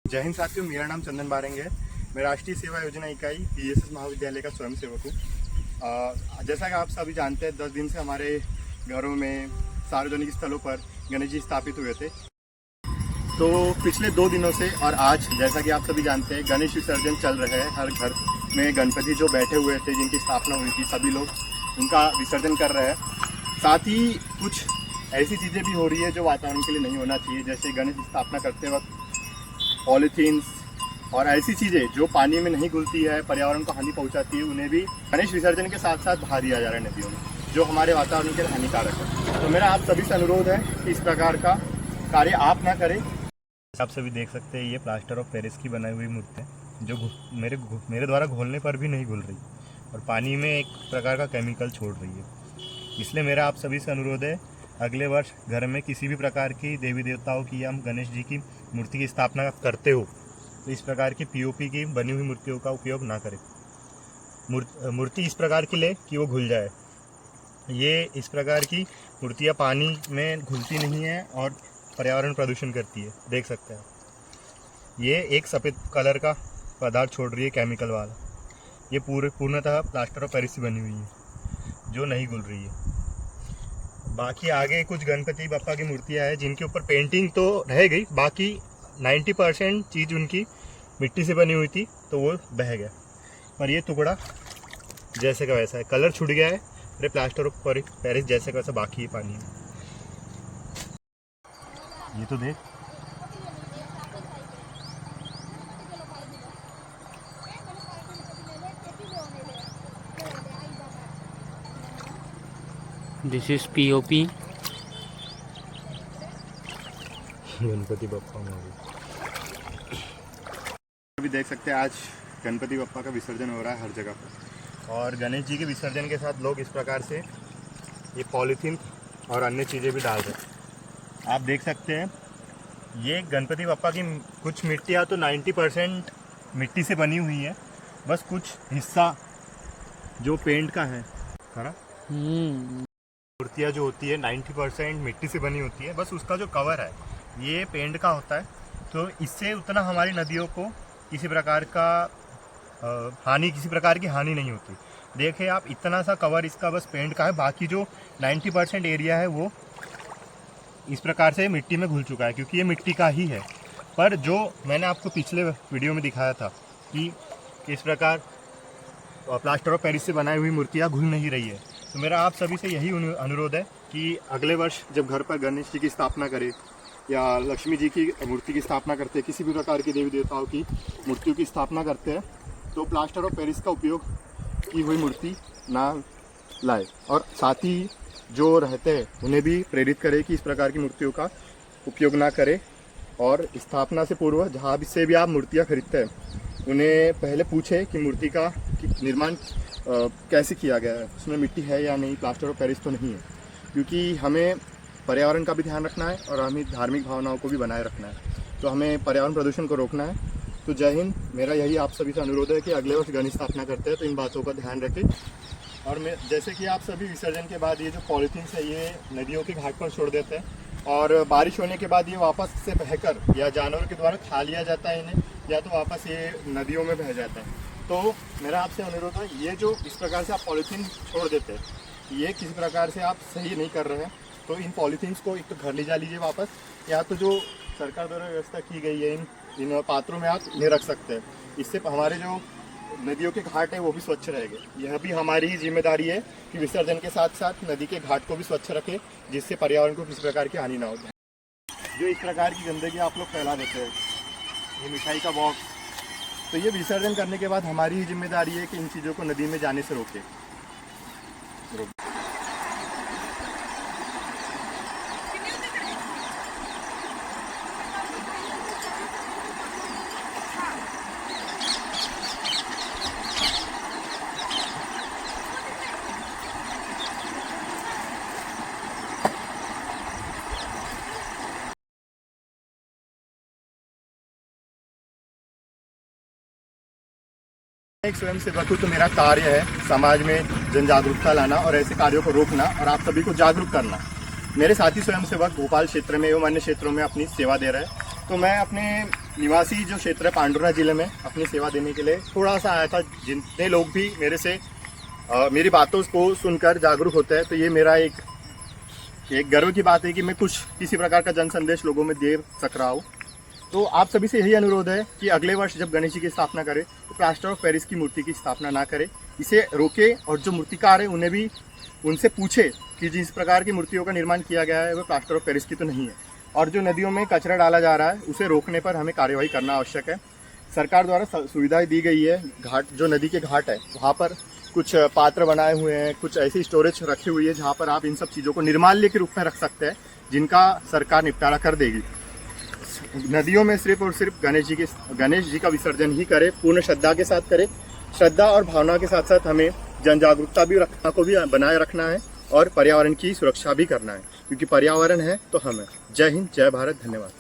जय हिंद साथियों, मेरा नाम चंदन बारेंग है। मैं राष्ट्रीय सेवा योजना इकाई PSS महाविद्यालय का स्वयंसेवक हूँ। जैसा कि आप सभी जानते हैं, 10 दिन से हमारे घरों में सार्वजनिक स्थलों पर गणेश जी स्थापित हुए थे। तो पिछले 2 दिनों से और आज, जैसा कि आप सभी जानते हैं, गणेश विसर्जन चल रहे हैं। हर घर में गणपति जो बैठे हुए थे, जिनकी स्थापना हुई थी, सभी लोग उनका विसर्जन कर रहे हैं। साथ ही कुछ ऐसी चीज़ें भी हो रही है जो वातावरण के लिए नहीं होना चाहिए, जैसे गणेश की स्थापना करते वक्त पॉलीथीन्स और ऐसी चीज़ें जो पानी में नहीं घुलती है, पर्यावरण को हानि पहुंचाती है, उन्हें भी गणेश विसर्जन के साथ साथ बहा दिया जा रहा है नदियों में, जो हमारे वातावरण के लिए हानिकारक है। तो मेरा आप सभी से अनुरोध है कि इस प्रकार का कार्य आप ना करें। आप सभी देख सकते हैं, ये प्लास्टर ऑफ पेरिस की बनाई हुई मूर्ति है, जो मेरे द्वारा घोलने पर भी नहीं घुल रही और पानी में एक प्रकार का केमिकल छोड़ रही है। इसलिए मेरा आप सभी से अनुरोध है, अगले वर्ष घर में किसी भी प्रकार की देवी देवताओं की या गणेश जी की मूर्ति की स्थापना करते हो तो इस प्रकार की POP की बनी हुई मूर्तियों का उपयोग ना करें। मूर्ति इस प्रकार की ले कि वो घुल जाए। ये इस प्रकार की मूर्तियाँ पानी में घुलती नहीं है और पर्यावरण प्रदूषण करती है। देख सकते हैं, ये एक सफ़ेद कलर का पदार्थ छोड़ रही है, केमिकल वाला। ये पूर्णतः प्लास्टर ऑफ पेरिस से बनी हुई है, जो नहीं घुल रही है। बाकी आगे कुछ गणपति बप्पा की मूर्तियाँ हैं जिनके ऊपर पेंटिंग तो रह गई, बाकी 90% चीज़ उनकी मिट्टी से बनी हुई थी, तो वो बह गया। पर ये टुकड़ा जैसे का वैसा है, कलर छूट गया है। अरे प्लास्टर ऑफ पेरिस जैसे का वैसा बाकी है पानी में। ये तो देख, this is POP। Ganpati Bappa अभी देख सकते हैं, आज गणपति बप्पा का विसर्जन हो रहा है हर जगह पर। और गणेश जी के विसर्जन के साथ लोग इस प्रकार से ये पॉलीथीन और अन्य चीज़ें भी डाल रहे हैं। आप देख सकते हैं, ये गणपति बप्पा की कुछ मिट्टियाँ तो 90% मिट्टी से बनी हुई है, बस कुछ हिस्सा जो पेंट का है ना। मूर्तियाँ जो होती है 90% मिट्टी से बनी होती है, बस उसका जो कवर है ये पेंट का होता है। तो इससे उतना हमारी नदियों को किसी प्रकार की हानि नहीं होती। देखिए आप, इतना सा कवर इसका बस पेंट का है, बाकी जो 90% एरिया है वो इस प्रकार से मिट्टी में घुल चुका है, क्योंकि ये मिट्टी का ही है। पर जो मैंने आपको पिछले वीडियो में दिखाया था कि किस प्रकार प्लास्टर ऑफ पेरिस से बनाई हुई मूर्तियाँ घुल नहीं रही है, तो मेरा आप सभी से यही अनुरोध है कि अगले वर्ष जब घर पर गणेश जी की स्थापना करें या लक्ष्मी जी की मूर्ति की स्थापना करते हैं, किसी भी प्रकार की देवी देवताओं की मूर्तियों की स्थापना करते हैं, तो प्लास्टर ऑफ पेरिस का उपयोग की हुई मूर्ति ना लाए। और साथ ही जो रहते हैं उन्हें भी प्रेरित करें कि इस प्रकार की मूर्तियों का उपयोग ना करें। और स्थापना से पूर्व जहाँ भी से भी आप मूर्तियाँ खरीदते हैं, उन्हें पहले पूछें कि मूर्ति का निर्माण कैसे किया गया है, उसमें मिट्टी है या नहीं, प्लास्टर ऑफ पेरिस तो नहीं है। क्योंकि हमें पर्यावरण का भी ध्यान रखना है और हमें धार्मिक भावनाओं को भी बनाए रखना है, तो हमें पर्यावरण प्रदूषण को रोकना है। तो जय हिंद। मेरा यही आप सभी से अनुरोध है कि अगले वर्ष गणेश स्थापना करते हैं तो इन बातों का ध्यान रखें। और मैं जैसे कि आप सभी विसर्जन के बाद ये जो पॉलीथीन्स है ये नदियों के घाट पर छोड़ देते हैं, और बारिश होने के बाद ये वापस से बहकर या जानवरों के द्वारा खा लिया जाता है इन्हें, या तो वापस ये नदियों में बह जाता है। तो मेरा आपसे अनुरोध है, ये जो इस प्रकार से आप पॉलीथीन छोड़ देते हैं, ये किसी प्रकार से आप सही नहीं कर रहे हैं। तो इन पॉलीथीन्स को एक तो घर ले जा लीजिए वापस, या तो जो सरकार द्वारा व्यवस्था की गई है इन पात्रों में आप इन्हें रख सकते हैं। इससे हमारे जो नदियों के घाट है वो भी स्वच्छ रहेंगे। यह भी हमारी ही जिम्मेदारी है कि विसर्जन के साथ साथ नदी के घाट को भी स्वच्छ रखें, जिससे पर्यावरण को किसी प्रकार की हानि ना हो। जो इस प्रकार की गंदगी आप लोग फैला देते हैं, ये मिठाई का बॉक्स, तो ये विसर्जन करने के बाद हमारी ही जिम्मेदारी है कि इन चीज़ों को नदी में जाने से रोकें। एक स्वयं सेवक हूँ, तो मेरा कार्य है समाज में जन जागरूकता लाना और ऐसे कार्यों को रोकना और आप सभी को जागरूक करना। मेरे साथी स्वयं सेवक भोपाल क्षेत्र में एवं अन्य क्षेत्रों में अपनी सेवा दे रहे हैं, तो मैं अपने निवासी जो क्षेत्र है पांडुरा जिले में अपनी सेवा देने के लिए थोड़ा सा आया था। जितने लोग भी मेरे से मेरी बातों को सुनकर जागरूक होते हैं, तो ये मेरा एक गर्व की बात है कि मैं कुछ किसी प्रकार का जन संदेश लोगों में दे सक रहा हूँ। तो आप सभी से यही अनुरोध है कि अगले वर्ष जब गणेश जी की स्थापना करें तो प्लास्टर ऑफ पेरिस की मूर्ति की स्थापना ना करें, इसे रोके। और जो मूर्तिकार है उन्हें भी उनसे पूछे कि जिस प्रकार की मूर्तियों का निर्माण किया गया है वो प्लास्टर ऑफ पेरिस की तो नहीं है। और जो नदियों में कचरा डाला जा रहा है उसे रोकने पर हमें कार्यवाही करना आवश्यक है। सरकार द्वारा सुविधाएं दी गई है। घाट जो नदी के घाट है वहाँ पर कुछ पात्र बनाए हुए हैं, कुछ ऐसी स्टोरेज रखी हुई है जहाँ पर आप इन सब चीज़ों को निर्माल्य के रूप में रख सकते हैं, जिनका सरकार निपटारा कर देगी। नदियों में सिर्फ और सिर्फ गणेश जी का विसर्जन ही करें, पूर्ण श्रद्धा के साथ करें। श्रद्धा और भावना के साथ साथ हमें जन जागरूकता भी बनाए रखना है और पर्यावरण की सुरक्षा भी करना है, क्योंकि पर्यावरण है तो हम है। जय हिंद, जय भारत, धन्यवाद।